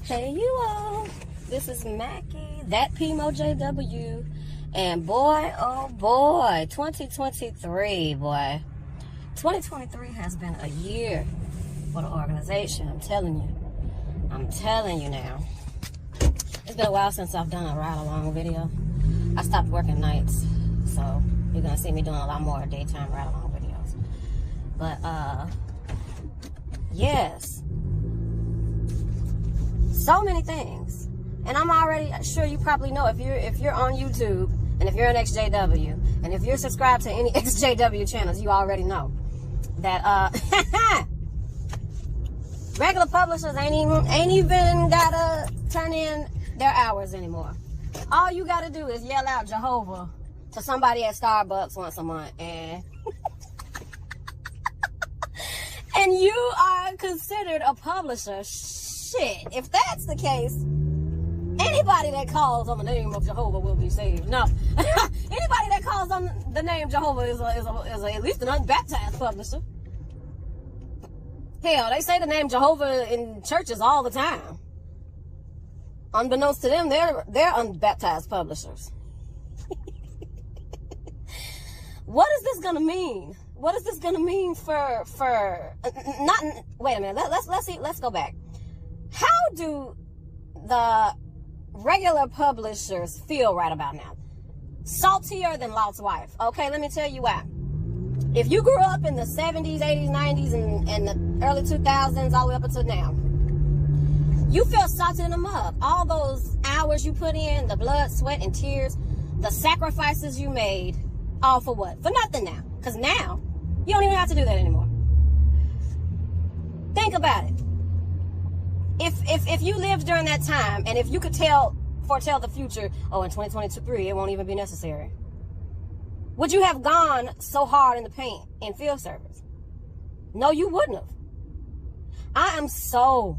Hey you all, this is Mackie, that P.I.M.O JW, and boy, oh boy, 2023, boy. 2023 has been a year for the organization, I'm telling you now. It's been a while since I've done a ride-along video. I stopped working nights, so you're gonna see me doing a lot more daytime ride-along videos. But, yes. So many things, and I'm already sure you probably know if you're on YouTube and if you're an XJW and if you're subscribed to any XJW channels, you already know that regular publishers ain't even gotta turn in their hours anymore. All you gotta do is yell out Jehovah to somebody at Starbucks once a month, and and you are considered a publisher. Shit, if that's the case, anybody that calls on the name of Jehovah will be saved. No, anybody that calls on the name Jehovah is at least an unbaptized publisher. Hell, they say the name Jehovah in churches all the time. Unbeknownst to them, they're unbaptized publishers. What is this gonna mean? What is this gonna mean for not? Wait a minute. Let's go back. How do the regular publishers feel right about now? Saltier than Lot's wife. Okay, let me tell you why. If you grew up in the 70s, 80s, 90s, and the early 2000s, all the way up until now, you feel salty in the mug. All those hours you put in, the blood, sweat, and tears, the sacrifices you made, all for what? For nothing now. Because now, you don't even have to do that anymore. Think about it. If you lived during that time, and if you could foretell the future, oh, in 2023, it won't even be necessary, would you have gone so hard in the paint in field service? No, you wouldn't have. I am so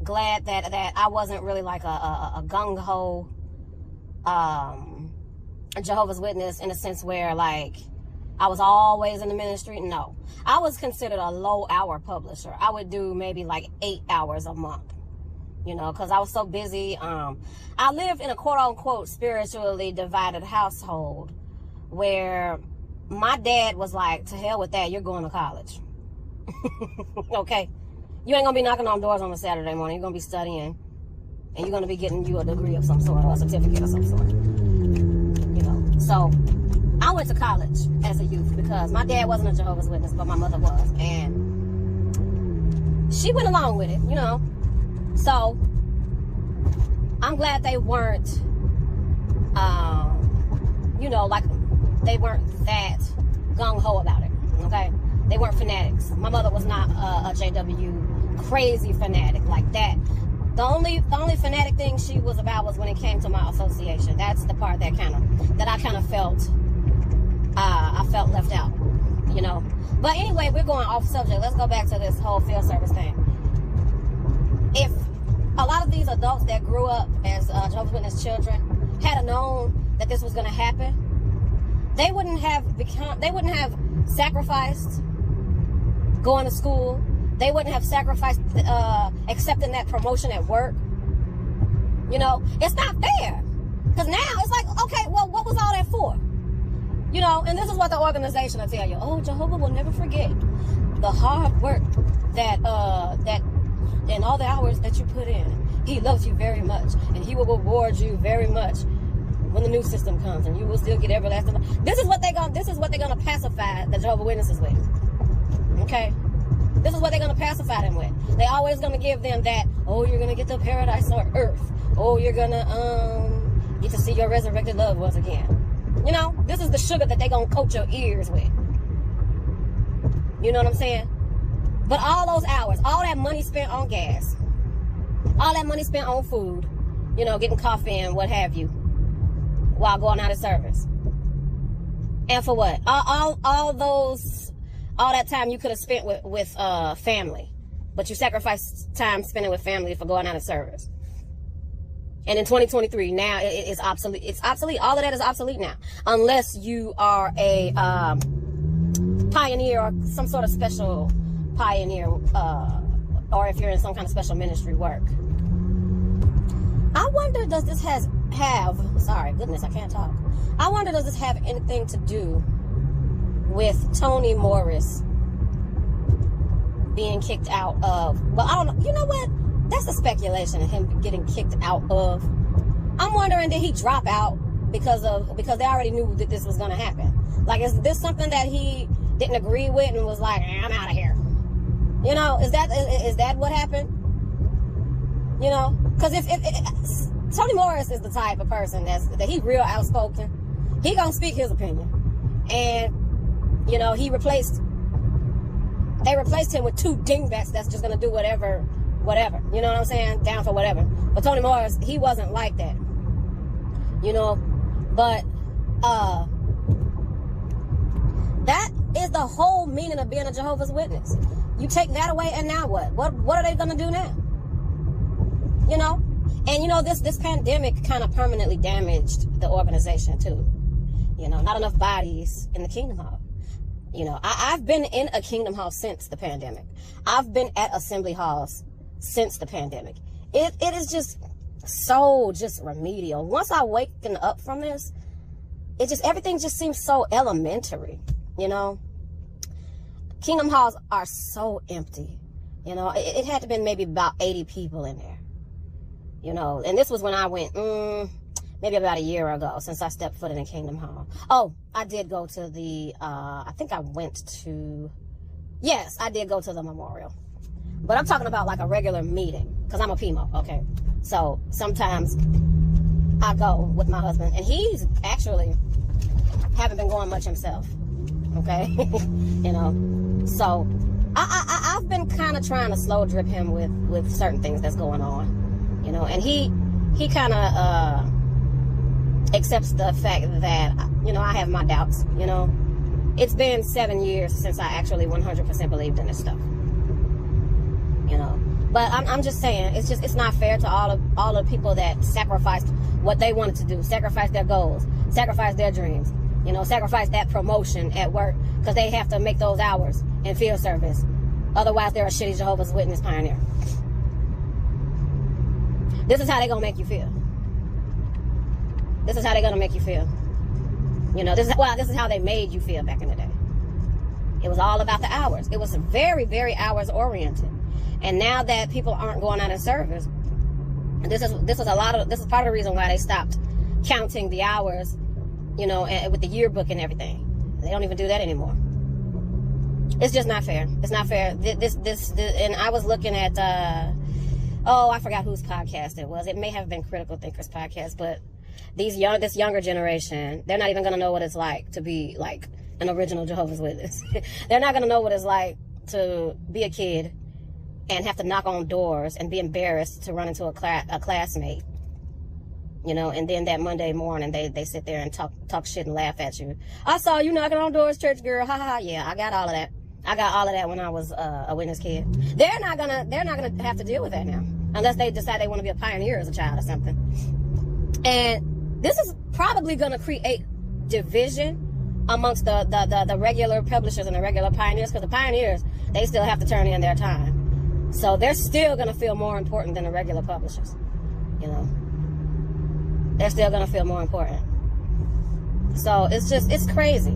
glad that I wasn't really like a gung-ho Jehovah's Witness, in a sense where, like, I was always in the ministry. No, I was considered a low-hour publisher. I would do maybe like 8 hours a month, you know, because I was so busy. I lived in a quote-unquote spiritually divided household where my dad was like, to hell with that, you're going to college. Okay? You ain't going to be knocking on doors on a Saturday morning. You're going to be studying, and you're going to be getting you a degree of some sort or a certificate of some sort. You know, so I went to college as a youth because my dad wasn't a Jehovah's Witness, but my mother was. And she went along with it, you know. So I'm glad they weren't, you know, like, they weren't that gung-ho about it, okay? They weren't fanatics. My mother was not a JW crazy fanatic like that. The only fanatic thing she was about was when it came to my association. That's the part that I kind of felt, I felt left out, you know. But anyway, we're going off subject. Let's go back to this whole field service thing. If a lot of these adults that grew up as Jehovah's Witness children had known that this was going to happen, they wouldn't have sacrificed going to school. They wouldn't have sacrificed accepting that promotion at work. You know, it's not fair. Because now it's like, okay, well, what was all that for? You know, and this is what the organization will tell you. Oh, Jehovah will never forget the hard work that and all the hours that you put in. He loves you very much, and he will reward you very much when the new system comes, and you will still get everlasting life. This is what they're gonna pacify the Jehovah's Witnesses with. Okay? This is what they're gonna pacify them with. They always gonna give them that, oh, you're gonna get the paradise on earth. Oh, you're gonna get to see your resurrected loved ones again. You know, this is the sugar that they're gonna coat your ears with. You know what I'm saying? But all those hours, all that money spent on gas, all that money spent on food, you know, getting coffee and what have you, while going out of service. And for what? All that time you could have spent with family, but you sacrificed time spending with family for going out of service. And in 2023, now it's obsolete. It's obsolete. All of that is obsolete now, unless you are a pioneer or some sort of special pioneer, or if you're in some kind of special ministry work. does this have, sorry, goodness, I can't talk. I wonder, does this have anything to do with Toni Morris being kicked out of, well, I don't know. You know what? That's a speculation of him getting kicked out of. I'm wondering, did he drop out because they already knew that this was going to happen? Like, is this something that he didn't agree with and was like, I'm out of here? You know, is that what happened? You know, because if Toni Morris is the type of person that he real outspoken, he gonna speak his opinion, and you know, they replaced him with two dingbats that's just gonna do whatever. You know what I'm saying? Down for whatever. But Toni Morris, he wasn't like that. You know, but that is the whole meaning of being a Jehovah's Witness. You take that away, and now what? What are they gonna do now? You know? And you know, this pandemic kind of permanently damaged the organization too. You know, not enough bodies in the Kingdom Hall. You know, I've been in a Kingdom Hall since the pandemic. I've been at assembly halls since the pandemic. It is just so remedial. Once I waken up from this, everything just seems so elementary, you know? Kingdom halls are so empty. You know, it had to been maybe about 80 people in there. You know, and this was when I went, maybe about a year ago, since I stepped foot in a Kingdom Hall. Oh, I did go to the, I think I went to, yes, I did go to the memorial. But I'm talking about like a regular meeting, because I'm a P.I.M.O, okay? So sometimes I go with my husband, and he's actually haven't been going much himself, okay? You know, so I've been kind of trying to slow drip him with certain things that's going on. You know, and he kind of accepts the fact that, you know, I have my doubts. You know, it's been 7 years since I actually 100% believed in this stuff. You know, but I'm just saying, it's not fair to all the people that sacrificed what they wanted to do, sacrificed their goals, sacrificed their dreams. You know, sacrifice that promotion at work because they have to make those hours in field service. Otherwise, they're a shitty Jehovah's Witness pioneer. This is how they're going to make you feel. This is how they're going to make you feel. You know, this is how they made you feel back in the day. It was all about the hours. It was very, very hours oriented. And now that people aren't going out in service, this is part of the reason why they stopped counting the hours, you know, with the yearbook and everything. They don't even do that anymore. It's just not fair. It's not fair. This and I was looking at I forgot whose podcast it was. It may have been Critical Thinkers podcast, but this younger generation, they're not even going to know what it's like to be like an original Jehovah's Witness. They're not going to know what it's like to be a kid and have to knock on doors and be embarrassed to run into a classmate. You know, and then that Monday morning, they sit there and talk shit and laugh at you. I saw you knocking on doors, church girl. Ha ha. Yeah, I got all of that. I got all of that when I was a witness kid. They're not gonna have to deal with that now, unless they decide they want to be a pioneer as a child or something. And this is probably gonna create division amongst the regular publishers and the regular pioneers, because the pioneers, they still have to turn in their time, so they're still gonna feel more important than the regular publishers. You know, they're still gonna feel more important. So it's crazy.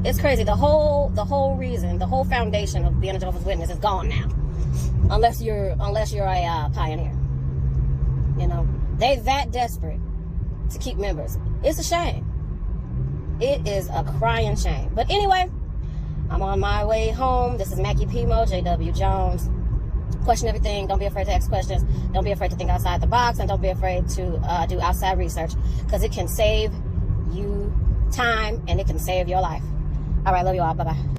It's crazy. The whole reason, the whole foundation of being a Jehovah's Witness is gone now. Unless you're a pioneer. You know, they that desperate to keep members. It's a shame. It is a crying shame. But anyway, I'm on my way home. This is Mackie P.I.M.O, J.W. Jones. Question everything. Don't be afraid to ask questions. Don't be afraid to think outside the box, and don't be afraid to do outside research, because it can save you time and it can save your life. All right, love you all. Bye-bye.